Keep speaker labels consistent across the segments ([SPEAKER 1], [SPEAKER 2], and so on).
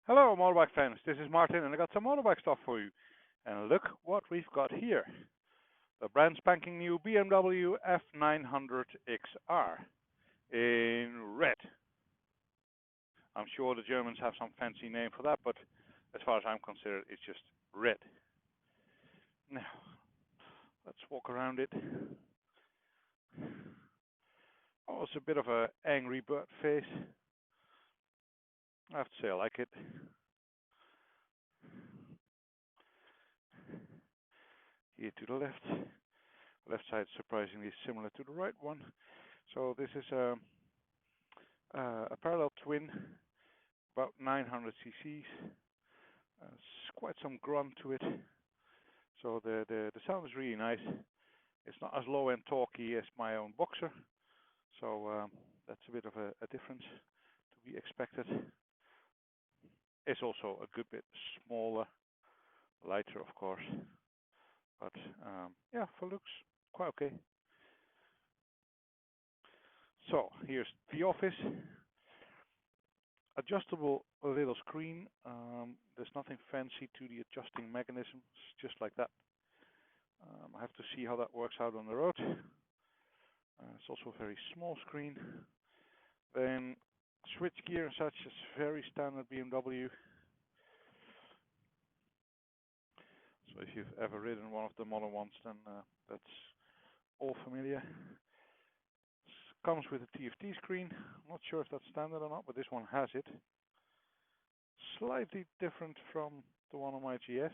[SPEAKER 1] Hello, motorbike fans. This is Martin, and I got some motorbike stuff for you. And look what we've got here: the brand spanking new BMW F900XR in red. I'm sure the Germans have some fancy name for that, but as far as I'm concerned, it's just red. Now, let's walk around it. Oh, it's a bit of an angry bird face. I have to say I like it. Here to the left. Left side surprisingly similar to the right one. So this is a parallel twin, about 900 cc's. Quite some grunt to it. So the sound is really nice. It's not as low and talky as my own Boxer. So that's a bit of a difference to be expected. It's also a good bit smaller, lighter of course. But yeah, for looks, quite okay. So here's the office. Adjustable little screen. There's nothing fancy to the adjusting mechanism. It's just like that. I have to see how that works out on the road. It's also a very small screen. Then switch gear and such is very standard BMW. So if you've ever ridden one of the modern ones, then that's all familiar. Comes with a TFT screen. I'm not sure if that's standard or not, but this one has it. Slightly different from the one on my GS.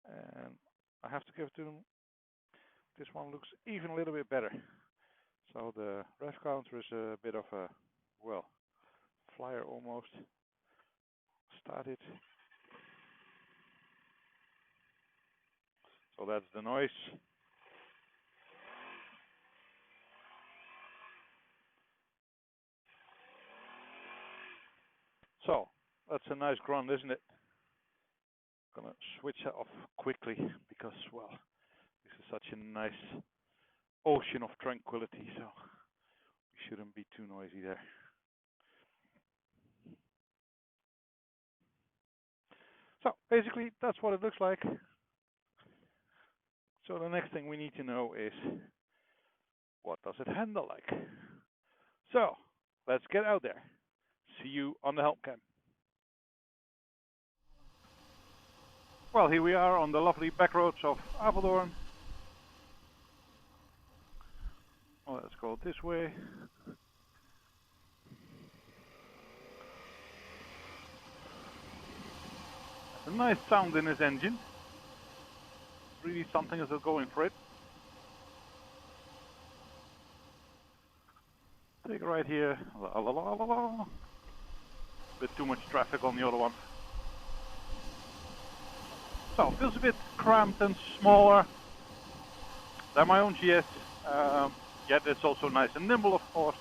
[SPEAKER 1] And I have to give to them, this one looks even a little bit better. So the rev counter is a bit of a, well, flyer almost. Start it. So that's the noise. So that's a nice grunt, isn't it? Gonna switch that off quickly because, well, this is such a nice ocean of tranquility, so we shouldn't be too noisy there. So basically, that's what it looks like. So the next thing we need to know is, what does it handle like? So let's get out there. See you on the helm cam. Well, here we are on the lovely backroads of Apeldoorn. Well, let's go this way. A nice sound in this engine. Really something is going for it. Take a right here. La, la, la, la, la. Bit too much traffic on the other one. So it feels a bit cramped and smaller than my own GS. Yet it's also nice and nimble, of course.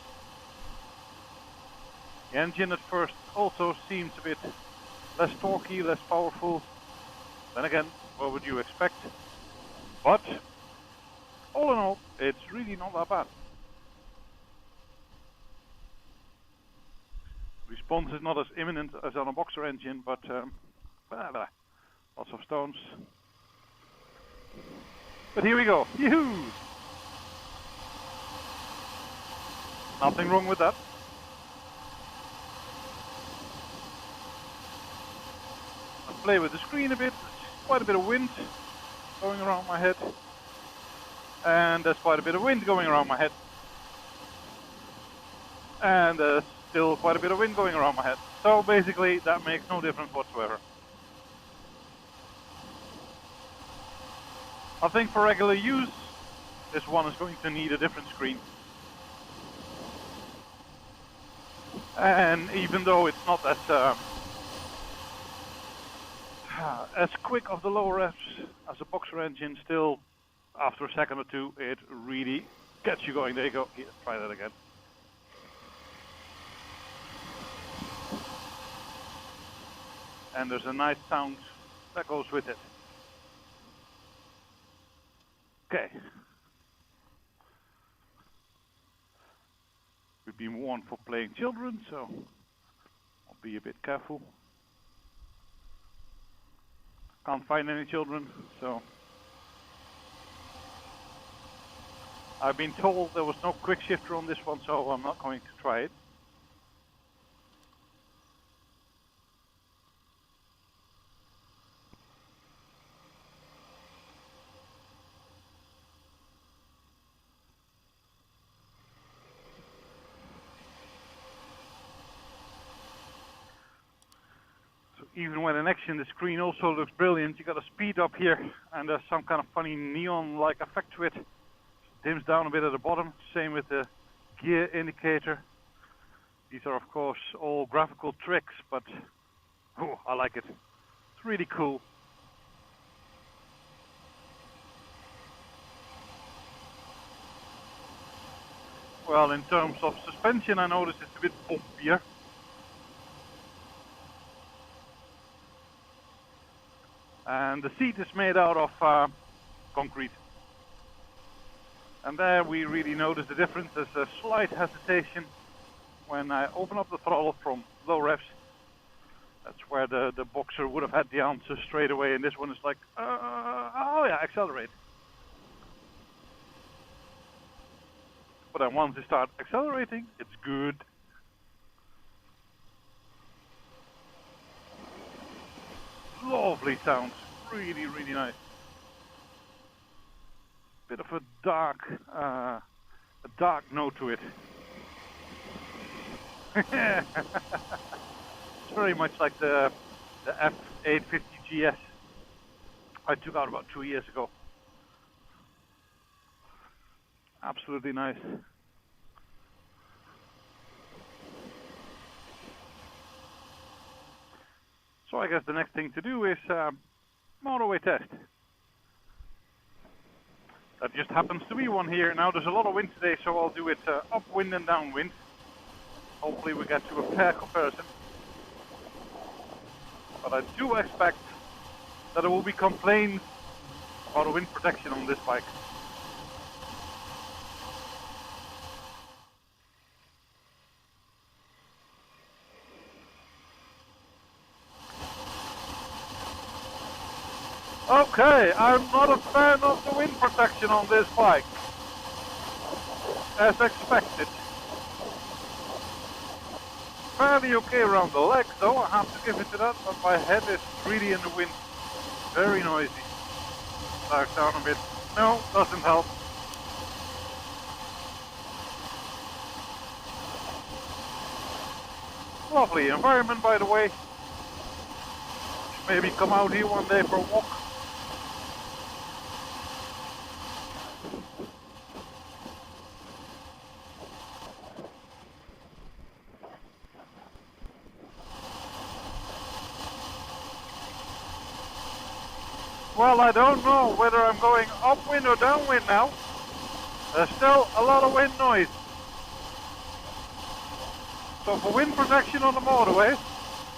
[SPEAKER 1] The engine at first also seems a bit less torquey, less powerful. Then again, what would you expect? But all in all, it's really not that bad. Response is not as imminent as on a Boxer engine, but lots of stones. But here we go. Yoo-hoo! Nothing wrong with that. I play with the screen a bit. There's quite a bit of wind going around my head. And there's quite a bit of wind going around my head. And there's still quite a bit of wind going around my head. So basically that makes no difference whatsoever. I think for regular use, this one is going to need a different screen. And even though it's not as quick of the lower revs as a Boxer engine, still after a second or two it really gets you going. There you go. Here, try that again. And there's a nice sound that goes with it. Okay. We've been warned for playing children, so I'll be a bit careful. Can't find any children, so I've been told there was no quick shifter on this one, so I'm not going to try it. So even when in action, the screen also looks brilliant. You got a speed up here, and there's some kind of funny neon-like effect to it. Dims down a bit at the bottom. Same with the gear indicator. These are, of course, all graphical tricks, but oh, I like it. It's really cool. Well, in terms of suspension, I noticed it's a bit bumpier. And the seat is made out of concrete. And there we really notice the difference. There's a slight hesitation when I open up the throttle from low revs. That's where the Boxer would have had the answer straight away, and this one is like, oh yeah, accelerate. But then once they start accelerating, it's good. Lovely sounds, really, really nice. Bit of a dark note to it. It's very much like the F900XR I took out about 2 years ago. Absolutely nice. So I guess the next thing to do is motorway test. That just happens to be one here. Now there's a lot of wind today, so I'll do it upwind and downwind. Hopefully we get to a fair comparison. But I do expect that there will be complaints about the wind protection on this bike. Okay, I'm not a fan of the wind protection on this bike. As expected. Fairly okay around the legs though, I have to give it to that, but my head is really in the wind. Very noisy. Back down a bit. No, doesn't help. Lovely environment, by the way. Maybe come out here one day for a walk. Well, I don't know whether I'm going upwind or downwind now. There's still a lot of wind noise. So for wind protection on the motorway,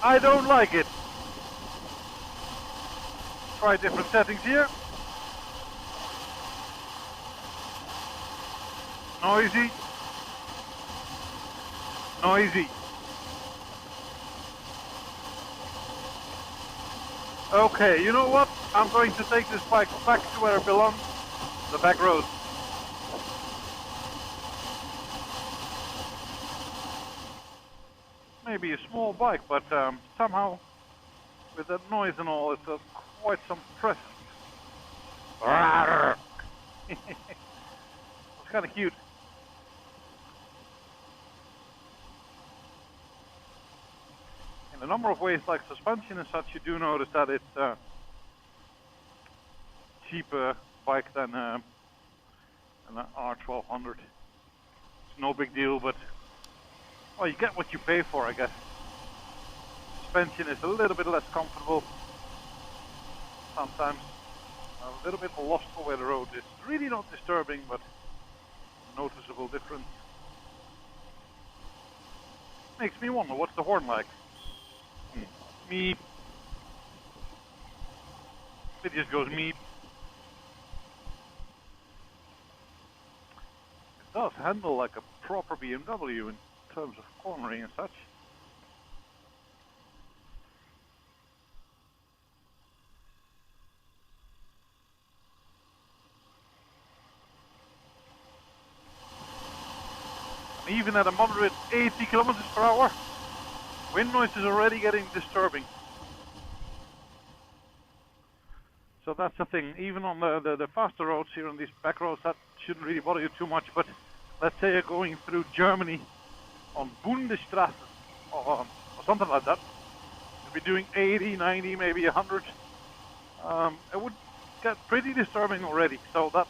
[SPEAKER 1] I don't like it. Try different settings here. Noisy. Noisy. Okay, you know what? I'm going to take this bike back to where it belongs, the Backroads. Maybe a small bike, but somehow, with that noise and all, it's quite some presence. It's kind of cute. In a number of ways, like suspension and such, you do notice that it's a cheaper bike than an R1200. It's no big deal, but well, you get what you pay for, I guess. Suspension is a little bit less comfortable. Sometimes a little bit lost for where the road is. Really not disturbing, but noticeable difference. Makes me wonder, what's the horn like? Meep. It just goes meep. It does handle like a proper BMW in terms of cornering and such. even at a moderate 80 kilometers per hour, wind noise is already getting disturbing. So that's the thing. Even on the faster roads here on these back roads, that shouldn't really bother you too much. But let's say you're going through Germany on Bundesstraße or something like that. You'll be doing 80, 90, maybe 100. It would get pretty disturbing already. So that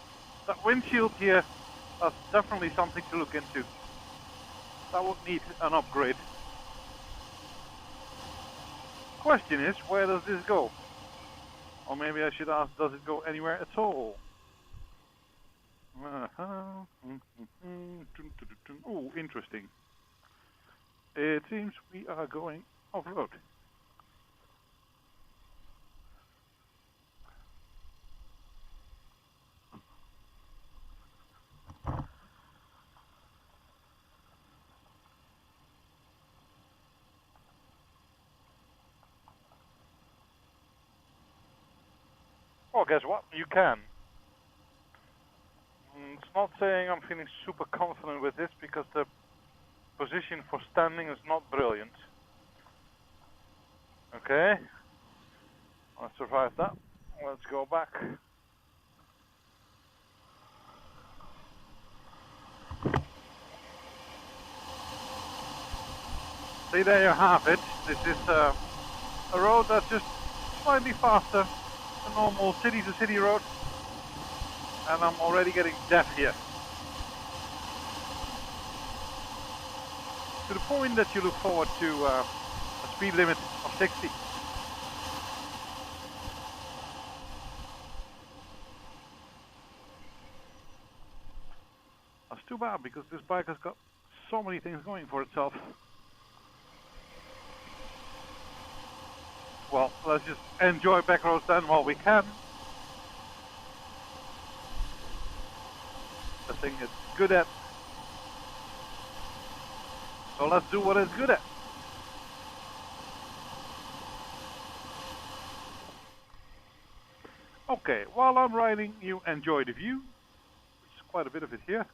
[SPEAKER 1] windshield here, that's definitely something to look into. That would need an upgrade. Question is, where does this go? Or maybe I should ask, does it go anywhere at all? Oh, interesting. It seems we are going off-road. Well, guess what? You can. It's not saying I'm feeling super confident with this because the position for standing is not brilliant. Okay. Let's survive that. Let's go back. See, there you have it. This is a road that's just slightly faster than normal city-to-city road. And I'm already getting deaf here. To the point that you look forward to a speed limit of 60. That's too bad because this bike has got so many things going for itself. Well, let's just enjoy Backroads then while we can. The thing it's good at. So let's do what it's good at. Okay, while I'm riding, you enjoy the view. There's quite a bit of it here.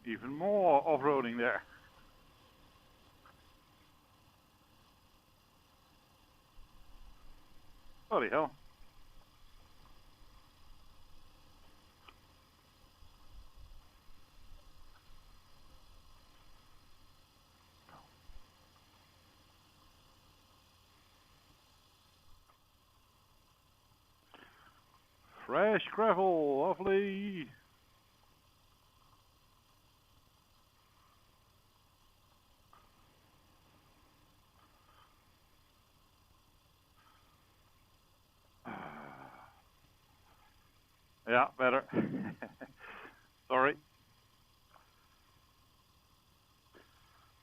[SPEAKER 1] Even more off-roading there. Bloody hell. Fresh gravel, lovely. Yeah, better. Sorry.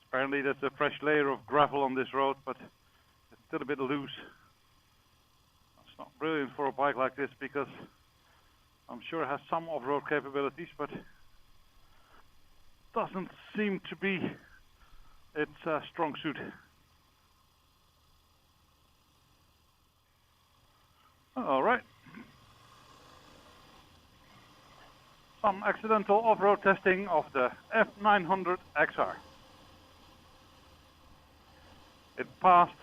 [SPEAKER 1] Apparently there's a fresh layer of gravel on this road, but it's still a bit loose. It's not brilliant for a bike like this because I'm sure it has some off-road capabilities, but doesn't seem to be its strong suit. All right. Some accidental off-road testing of the F900XR. It passed,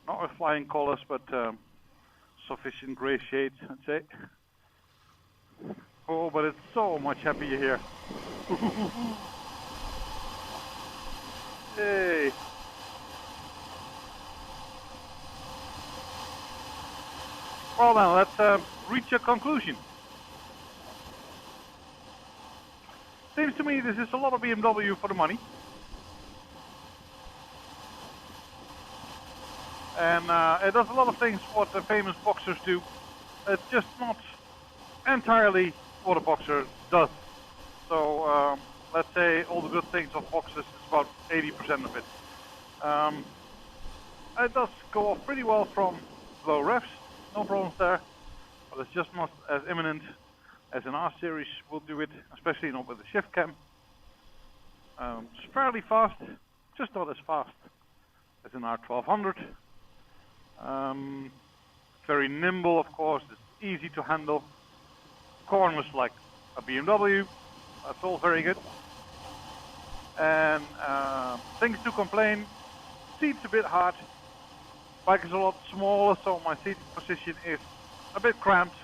[SPEAKER 1] not with flying colors, but sufficient gray shades, I'd say. Oh, but it's so much happier here. Hey. Well then, let's reach a conclusion. Seems to me this is a lot of BMW for the money. And it does a lot of things what the famous boxers do. It's just not entirely what a boxer does. So let's say all the good things of boxers is about 80% of it. It does go off pretty well from low revs, no problems there, but it's just not as imminent as an R series will do it, especially not with the shift cam. It's fairly fast, just not as fast as an R1200. Very nimble, of course. It's easy to handle. Corners like a BMW. That's all very good. And things to complain. Seat's a bit hard. Bike is a lot smaller, so my seat position is a bit cramped.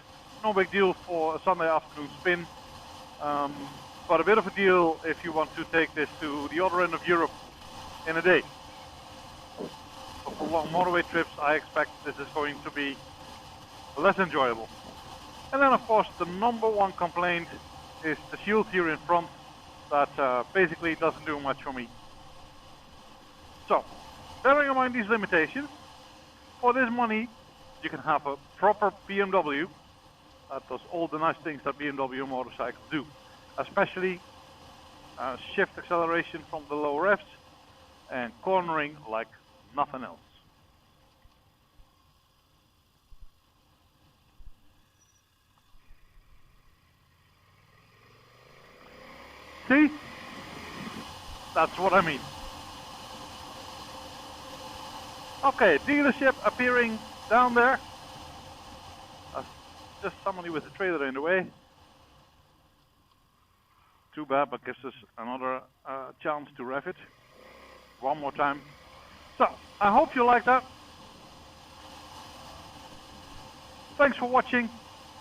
[SPEAKER 1] No big deal for a Sunday afternoon spin. But a bit of a deal if you want to take this to the other end of Europe in a day. So for long motorway trips, I expect this is going to be less enjoyable. And then of course the number one complaint is the shield here in front that basically doesn't do much for me. So, bearing in mind these limitations, for this money you can have a proper BMW that does all the nice things that BMW motorcycles do, especially shift acceleration from the low revs and cornering like nothing else. See? That's what I mean. Okay, dealership appearing down there. Just somebody with a trailer in the way. Too bad, but gives us another chance to rev it one more time. So, I hope you like that. Thanks for watching,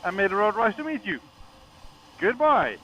[SPEAKER 1] and may the road rise to meet you. Goodbye.